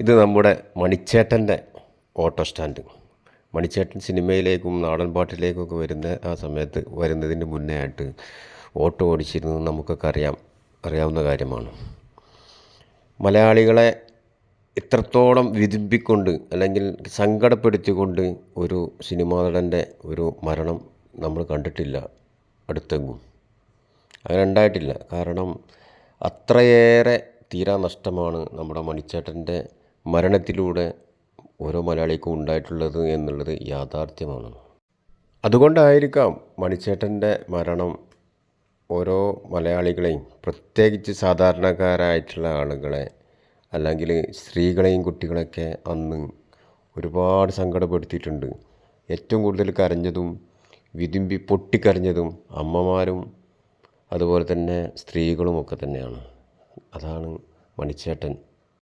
ഇത് നമ്മുടെ മണിച്ചേട്ടൻ്റെ ഓട്ടോ സ്റ്റാൻഡ്. മണിച്ചേട്ടൻ സിനിമയിലേക്കും നാടൻ പാട്ടിലേക്കൊക്കെ ആ സമയത്ത് വരുന്നതിന് മുന്നേ ആയിട്ട് ഓട്ടോ ഓടിച്ചിരുന്നത് നമുക്കൊക്കെ അറിയാവുന്ന കാര്യമാണ്. മലയാളികളെ ഇത്രത്തോളം വിതുമ്പിക്കൊണ്ട് അല്ലെങ്കിൽ സങ്കടപ്പെടുത്തിക്കൊണ്ട് ഒരു സിനിമാ നടൻ്റെ ഒരു മരണം നമ്മൾ കണ്ടിട്ടില്ല അടുത്തെങ്ങും. അങ്ങനെ ഉണ്ടായിട്ടില്ല. കാരണം അത്രയേറെ തീരാ നഷ്ടമാണ് നമ്മുടെ മണിച്ചേട്ടൻ്റെ മരണത്തിലൂടെ ഓരോ മലയാളിക്കും ഉണ്ടായിട്ടുള്ളത് എന്നുള്ളത് യാഥാർത്ഥ്യമാണ്. അതുകൊണ്ടായിരിക്കാം മണിച്ചേട്ടൻ്റെ മരണം ഓരോ മലയാളികളെയും, പ്രത്യേകിച്ച് സാധാരണക്കാരായിട്ടുള്ള ആളുകളെ അല്ലെങ്കിൽ സ്ത്രീകളെയും കുട്ടികളെയൊക്കെ അന്ന് ഒരുപാട് സങ്കടപ്പെടുത്തിയിട്ടുണ്ട്. ഏറ്റവും കൂടുതൽ കരഞ്ഞതും വിതുമ്പി പൊട്ടിക്കരഞ്ഞതും അമ്മമാരും അതുപോലെ തന്നെ സ്ത്രീകളുമൊക്കെ തന്നെയാണ്. അതാണ് മണിച്ചേട്ടൻ